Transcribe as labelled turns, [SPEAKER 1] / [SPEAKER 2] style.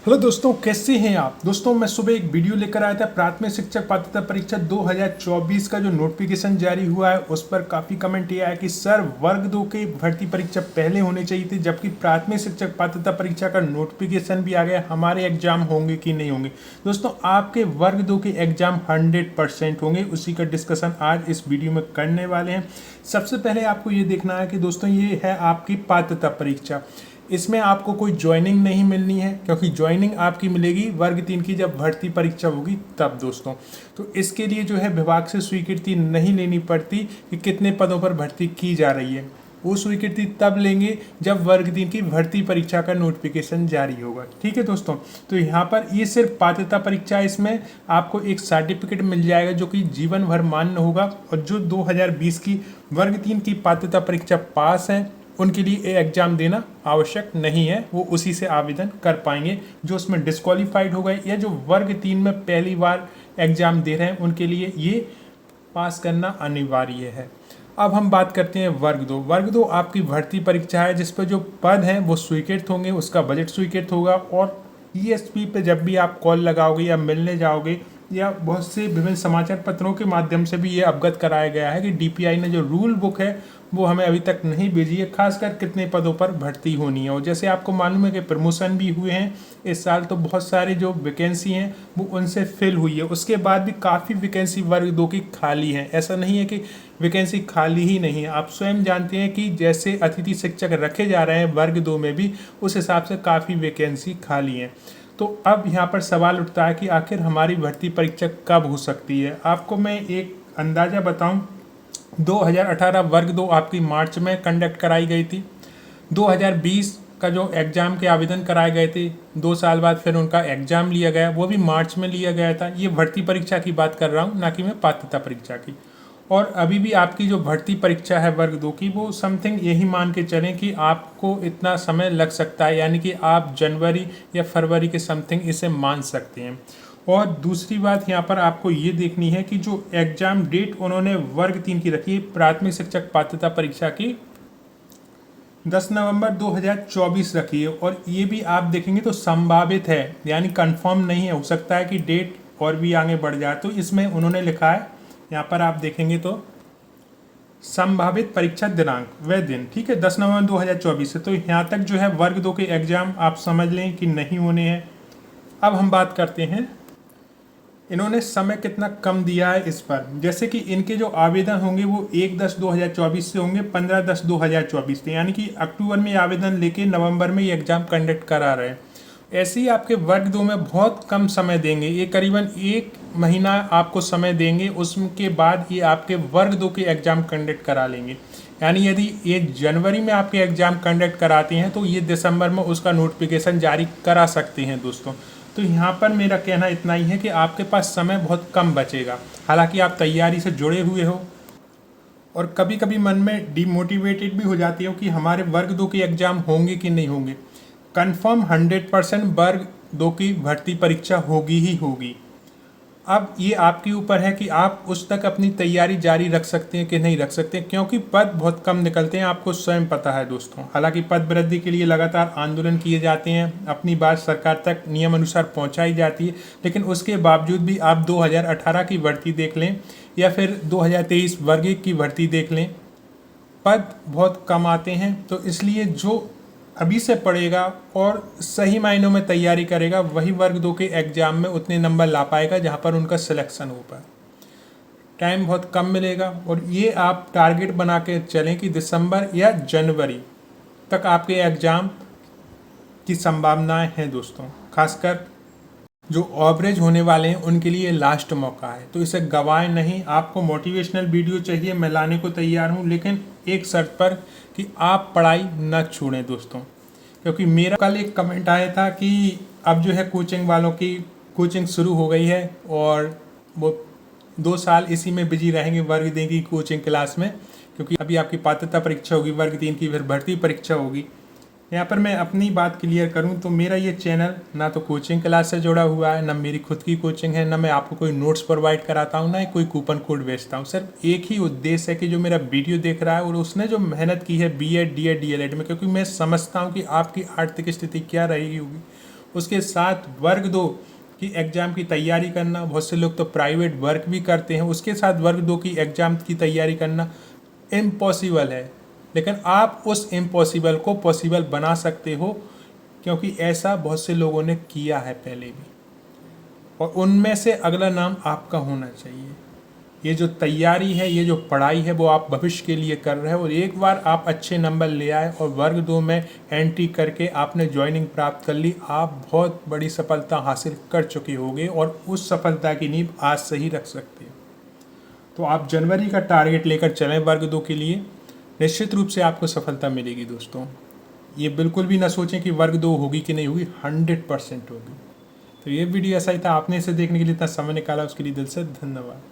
[SPEAKER 1] Hello दोस्तों, कैसे हैं आप। दोस्तों मैं सुबह एक वीडियो लेकर आया था। प्राथमिक शिक्षक पात्रता परीक्षा 2024 का जो नोटिफिकेशन जारी हुआ है उस पर काफ़ी कमेंट ये आया कि सर वर्ग 2 की भर्ती परीक्षा पहले होनी चाहिए थी, जबकि प्राथमिक शिक्षक पात्रता परीक्षा का नोटिफिकेशन भी आ गया। हमारे एग्जाम होंगे कि नहीं होंगे। दोस्तों आपके वर्ग 2 के एग्जाम 100% होंगे, उसी का डिस्कशन आज इस वीडियो में करने वाले हैं। सबसे पहले आपको ये देखना है कि दोस्तों ये है आपकी पात्रता परीक्षा। इसमें आपको कोई ज्वाइनिंग नहीं मिलनी है, क्योंकि ज्वाइनिंग आपकी मिलेगी वर्ग 3 की जब भर्ती परीक्षा होगी तब दोस्तों। तो इसके लिए जो है विभाग से स्वीकृति नहीं लेनी पड़ती कि कितने पदों पर भर्ती की जा रही है। वो स्वीकृति तब लेंगे जब वर्ग 3 की भर्ती परीक्षा का नोटिफिकेशन जारी होगा। ठीक है दोस्तों, तो यहाँ पर ये सिर्फ पात्रता परीक्षा, इसमें आपको एक सर्टिफिकेट मिल जाएगा जो कि जीवन भर मान्य होगा। और जो 2020 की वर्ग 3 की पात्रता परीक्षा पास है उनके लिए ये एग्ज़ाम देना आवश्यक नहीं है, वो उसी से आवेदन कर पाएंगे। जो उसमें डिस्क्वालीफाइड हो गए या जो वर्ग 3 में पहली बार एग्ज़ाम दे रहे हैं उनके लिए ये पास करना अनिवार्य है। अब हम बात करते हैं वर्ग 2। वर्ग 2 आपकी भर्ती परीक्षा है जिस पर जो पद हैं वो स्वीकृत होंगे, उसका बजट स्वीकृत होगा। और ईएसपी पे जब भी आप कॉल लगाओगे या मिलने जाओगे या बहुत से विभिन्न समाचार पत्रों के माध्यम से भी ये अवगत कराया गया है कि डीपीआई ने जो रूल बुक है वो हमें अभी तक नहीं भेजी है, खासकर कितने पदों पर भर्ती होनी है। और जैसे आपको मालूम है कि प्रमोशन भी हुए हैं इस साल, तो बहुत सारी जो वैकेंसी हैं वो उनसे फिल हुई है। उसके बाद भी काफ़ी वैकेंसी वर्ग 2 की खाली है। ऐसा नहीं है कि वैकेंसी खाली ही नहीं है, आप स्वयं जानते हैं कि जैसे अतिथि शिक्षक रखे जा रहे हैं वर्ग 2 में भी उस हिसाब से काफ़ी वैकेंसी खाली हैं। तो अब यहाँ पर सवाल उठता है कि आखिर हमारी भर्ती परीक्षा कब हो सकती है। आपको मैं एक अंदाज़ा बताऊं, 2018 वर्ग 2 आपकी मार्च में कंडक्ट कराई गई थी। 2020 का जो एग्ज़ाम के आवेदन कराए गए थे 2 साल बाद फिर उनका एग्ज़ाम लिया गया, वो भी मार्च में लिया गया था। ये भर्ती परीक्षा की बात कर रहा हूँ, ना कि मैं पात्रता परीक्षा की। और अभी भी आपकी जो भर्ती परीक्षा है वर्ग 2 की वो समथिंग यही मान के चलें कि आपको इतना समय लग सकता है, यानी कि आप जनवरी या फरवरी के समथिंग इसे मान सकते हैं। और दूसरी बात यहाँ पर आपको ये देखनी है कि जो एग्ज़ाम डेट उन्होंने वर्ग 3 की रखी है प्राथमिक शिक्षक पात्रता परीक्षा की 10 नवंबर 2024 रखी है। और ये भी आप देखेंगे तो संभावित है, यानी कंफर्म नहीं है, हो सकता है कि डेट और भी आगे बढ़ जाए। तो इसमें उन्होंने लिखा है, यहाँ पर आप देखेंगे तो संभावित परीक्षा दिनांक वह दिन, ठीक है, 10 नवंबर 2024 से। तो यहाँ तक जो है वर्ग 2 के एग्ज़ाम आप समझ लें कि नहीं होने हैं। अब हम बात करते हैं इन्होंने समय कितना कम दिया है इस पर। जैसे कि इनके जो आवेदन होंगे वो 1/10/2024 से होंगे 15/10/2024 से, यानी कि अक्टूबर में आवेदन लेके नवंबर में ये एग्ज़ाम कंडक्ट करा रहे हैं। ऐसे ही आपके वर्ग 2 में बहुत कम समय देंगे, ये करीबन 1 महीना आपको समय देंगे, उसके बाद ये आपके वर्ग 2 के एग्ज़ाम कंडक्ट करा लेंगे। यानी यदि ये जनवरी में आपके एग्ज़ाम कंडक्ट कराते हैं तो ये दिसंबर में उसका नोटिफिकेशन जारी करा सकते हैं दोस्तों। तो यहाँ पर मेरा कहना इतना ही है कि आपके पास समय बहुत कम बचेगा। हालांकि आप तैयारी से जुड़े हुए हो और कभी कभी मन में डिमोटिवेटेड भी हो जाती हो कि हमारे वर्ग 2 के एग्ज़ाम होंगे कि नहीं होंगे। कंफर्म 100% वर्ग 2 की भर्ती परीक्षा होगी ही होगी। अब ये आपके ऊपर है कि आप उस तक अपनी तैयारी जारी रख सकते हैं कि नहीं रख सकते, क्योंकि पद बहुत कम निकलते हैं, आपको स्वयं पता है दोस्तों। हालांकि पद वृद्धि के लिए लगातार आंदोलन किए जाते हैं, अपनी बात सरकार तक नियम अनुसार पहुंचाई जाती है, लेकिन उसके बावजूद भी आप 2018 की भर्ती देख लें या फिर 2023 वर्ग 1 की भर्ती देख लें, पद बहुत कम आते हैं। तो इसलिए जो अभी से पढ़ेगा और सही मायनों में तैयारी करेगा वही वर्ग 2 के एग्ज़ाम में उतने नंबर ला पाएगा जहां पर उनका सिलेक्शन हो पाए। टाइम बहुत कम मिलेगा और ये आप टारगेट बना के चलें कि दिसंबर या जनवरी तक आपके एग्ज़ाम की संभावनाएं हैं दोस्तों। खासकर जो एवरेज होने वाले हैं उनके लिए लास्ट मौका है, तो इसे गवाएं नहीं। आपको मोटिवेशनल वीडियो चाहिए, मैं लाने को तैयार हूं, लेकिन एक शर्त पर कि आप पढ़ाई न छोड़ें दोस्तों। क्योंकि मेरा कल एक कमेंट आया था कि अब जो है कोचिंग वालों की कोचिंग शुरू हो गई है और वो 2 साल इसी में बिजी रहेंगे वर्ग 3 की कोचिंग क्लास में, क्योंकि अभी आपकी पात्रता परीक्षा होगी वर्ग 3 की, फिर भर्ती परीक्षा होगी। यहाँ पर मैं अपनी बात क्लियर करूँ तो मेरा ये चैनल ना तो कोचिंग क्लास से जुड़ा हुआ है, ना मेरी खुद की कोचिंग है, ना मैं आपको कोई नोट्स प्रोवाइड कराता हूँ, ना ही कोई कूपन कोड बेचता हूँ। सिर्फ एक ही उद्देश्य है कि जो मेरा वीडियो देख रहा है और उसने जो मेहनत की है बीएड डीएड डीएलएड में, क्योंकि मैं समझता हूँ कि आपकी आर्थिक स्थिति क्या रही होगी, उसके साथ वर्ग 2 की एग्ज़ाम की तैयारी करना, बहुत से लोग तो प्राइवेट वर्क भी करते हैं, उसके साथ वर्ग 2 की एग्ज़ाम की तैयारी करना इम्पॉसिबल है। लेकिन आप उस इम्पॉसिबल को पॉसिबल बना सकते हो, क्योंकि ऐसा बहुत से लोगों ने किया है पहले भी, और उनमें से अगला नाम आपका होना चाहिए। ये जो तैयारी है, ये जो पढ़ाई है, वो आप भविष्य के लिए कर रहे हो, और एक बार आप अच्छे नंबर ले आए और वर्ग 2 में एंट्री करके आपने ज्वाइनिंग प्राप्त कर ली, आप बहुत बड़ी सफलता हासिल कर चुके होगे और उस सफलता की नींव आज से ही रख सकते हो। तो आप जनवरी का टारगेट लेकर चलें वर्ग 2 के लिए, निश्चित रूप से आपको सफलता मिलेगी दोस्तों। ये बिल्कुल भी ना सोचें कि वर्ग 2 होगी कि नहीं होगी, 100% होगी। तो ये वीडियो ऐसा ही था, आपने इसे देखने के लिए इतना समय निकाला उसके लिए दिल से धन्यवाद।